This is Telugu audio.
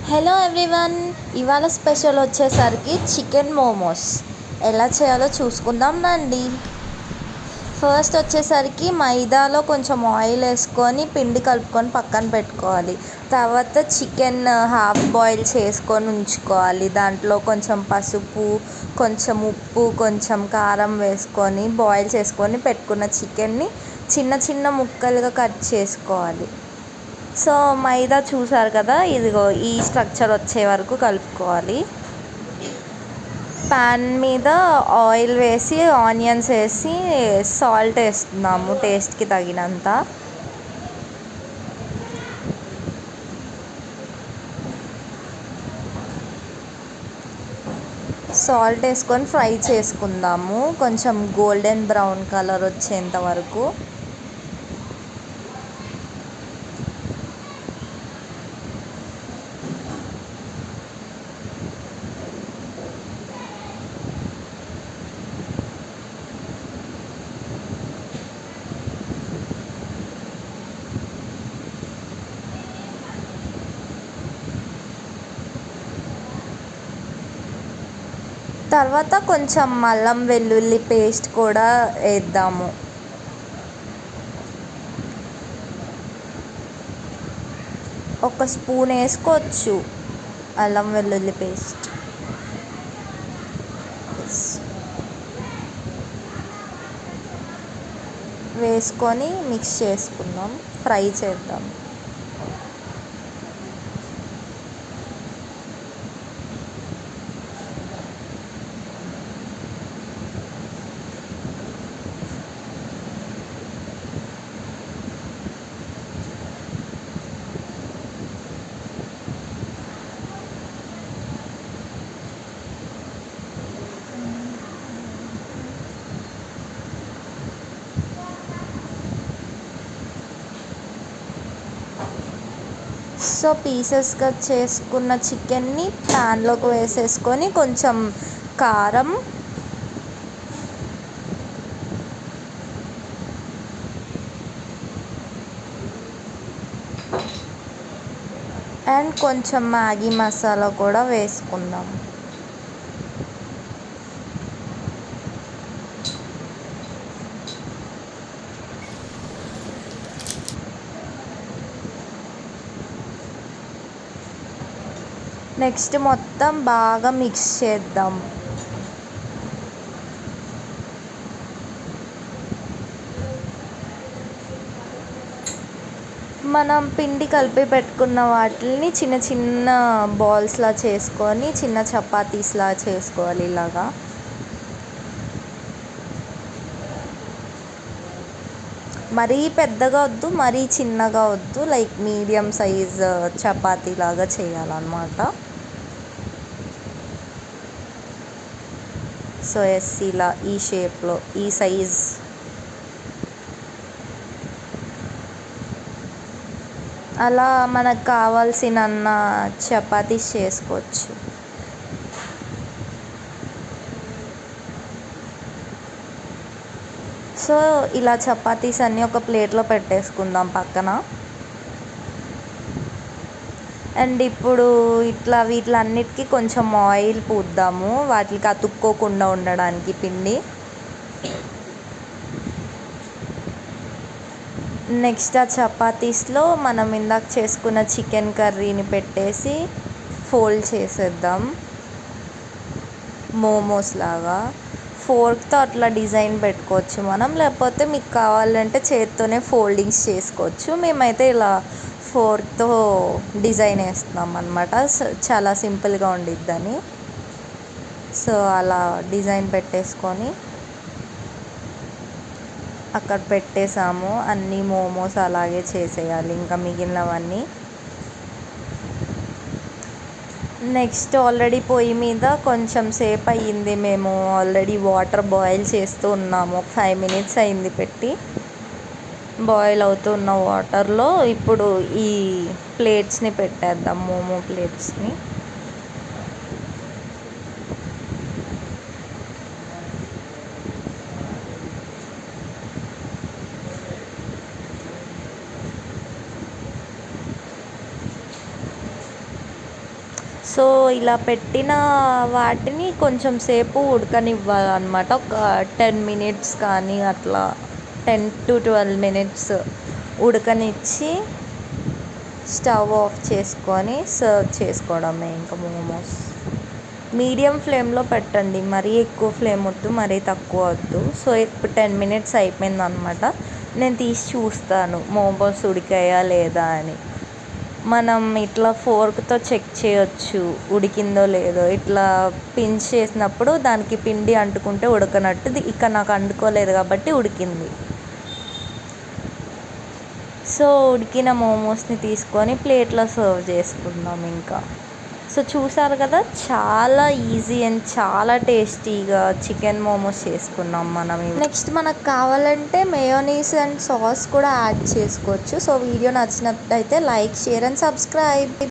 Hello everyone. ఇవాళ స్పెషల్ వచ్చేసరికి చికెన్ మోమోస్ ఎలా చేయాలో చూసుకుందాం రండి. ఫస్ట్ వచ్చేసరికి మైదాలో కొంచెం ఆయిల్ వేసుకొని పిండి కలుపుకొని పక్కన పెట్టుకోవాలి. తర్వాత చికెన్ హాఫ్ బాయిల్ చేసుకొని ఉంచుకోవాలి. దాంట్లో కొంచెం పసుపు, కొంచెం ఉప్పు, కొంచెం కారం వేసుకొని బాయిల్ చేసుకొని పెట్టుకున్న చికెన్ని చిన్న చిన్న ముక్కలుగా కట్ చేసుకోవాలి. సో మైదా చూసారు కదా, ఇదిగో ఈ స్ట్రక్చర్ వచ్చే వరకు కలుపుకోవాలి. ప్యాన్ మీద ఆయిల్ వేసి ఆనియన్స్ వేసి సాల్ట్ వేస్తున్నాము టేస్ట్కి తగినంత. సాల్ట్ వేసుకొని ఫ్రై చేసుకుందాము కొంచెం గోల్డెన్ బ్రౌన్ కలర్ వచ్చేంత వరకు. తర్వాత కొంచెం అల్లం వెల్లుల్లి పేస్ట్ కూడా వేద్దాము. ఒక స్పూన్ వేసుకోవచ్చు అల్లం వెల్లుల్లి పేస్ట్. వేసుకొని మిక్స్ చేసుకుందాం, ఫ్రై చేద్దాం. సో పీసెస్గా చేసుకున్న చికెన్ని ప్యాన్లోకి వేసేసుకొని కొంచెం కారం, అండ్ కొంచెం మ్యాగీ మసాలా కూడా వేసుకుందాం. నెక్స్ట్ మొత్తం బాగా మిక్స్ చేద్దాం. మనం పిండి కలిపి పెట్టుకున్న వాటిని చిన్న చిన్న బాల్స్లా చేసుకొని చిన్న చపాతీస్లా చేసుకోవాలి. ఇలాగా మరీ పెద్దగా వద్దు, మరీ చిన్నగా వద్దు, లైక్ మీడియం సైజ్ చపాతీ లాగా చేయాలన్నమాట. సో ఎస్, ఇలా ఈ షేప్లో ఈ సైజ్. అలా మనకు కావాల్సినన్న చపాతీస్ చేసుకోవచ్చు. సో ఇలా చపాతీస్ అన్నీ ఒక ప్లేట్లో పెట్టేసుకుందాం పక్కన. అండ్ ఇప్పుడు ఇట్లా వీటిలన్నిటికీ కొంచెం ఆయిల్ పూద్దాము, వాటికి అతుక్కోకుండా ఉండడానికి పిండి. నెక్స్ట్ ఆ చపాతీస్లో మనం ఇందాక చేసుకున్న చికెన్ కర్రీని పెట్టేసి ఫోల్డ్ చేసేద్దాం మోమోస్ లాగా. ఫోర్క్తో అట్లా డిజైన్ పెట్టుకోవచ్చు మనం, లేకపోతే మీకు కావాలంటే చేత్తోనే ఫోల్డింగ్స్ చేసుకోవచ్చు. మేమైతే ఇలా ఫోర్క్తో డిజైన్ వేస్తున్నాం అన్నమాట, చాలా సింపుల్గా ఉండిద్దని. సో అలా డిజైన్ పెట్టేసుకొని అక్కడ పెట్టేసాము. అన్నీ మోమోస్ అలాగే చేసేయాలి ఇంకా మిగిలినవన్నీ. నెక్స్ట్ ఆల్రెడీ పొయ్యి మీద కొంచెం సేపు అయ్యింది, మేము ఆల్రెడీ వాటర్ బాయిల్ చేస్తూ ఉన్నాము. ఒక 5 minutes అయింది పెట్టి. బాయిల్ అవుతున్న వాటర్లో ఇప్పుడు ఈ ప్లేట్స్ని పెట్టేద్దాం, మోమో ప్లేట్స్ని. సో ఇలా పెట్టిన వాటిని కొంచెం సేపు ఉడకనివ్వాలన్నమాట. ఒక 10 మినిట్స్ కానీ అట్లా 10 to 12 మినిట్స్ ఉడకనిచ్చి స్టవ్ ఆఫ్ చేసుకొని సర్వ్ చేసుకోవడమే ఇంకా మోమోస్. మీడియం ఫ్లేమ్లో పెట్టండి, మరీ ఎక్కువ ఫ్లేమ్ వద్దు, మరీ తక్కువ వద్దు. సో ఇప్పుడు 10 మినిట్స్ అయిపోయిందనమాట. నేను తీసి చూస్తాను మోమోస్ ఉడికాయా లేదా అని. మనం ఇట్లా ఫోర్క్తో చెక్ చేయొచ్చు ఉడికిందో లేదో. ఇట్లా పించ్ చేసినప్పుడు దానికి పిండి అంటుకుంటే ఉడకనట్టు. ఇక్కడ నాకు అంటుకోలేదు కాబట్టి ఉడికింది. సో ఉడికిన మోమోస్ని తీసుకొని ప్లేట్లో సర్వ్ చేసుకుందాం ఇంకా. సో చూసారు కదా, చాలా ఈజీ అండ్ చాలా టేస్టీగా చికెన్ మోమోస్ చేసుకున్నాం మనం. నెక్స్ట్ మనకు కావాలంటే మయోనీస్ అండ్ సాస్ కూడా యాడ్ చేసుకోవచ్చు. సో వీడియో నచ్చినట్టయితే లైక్, షేర్ అండ్ సబ్స్క్రైబ్.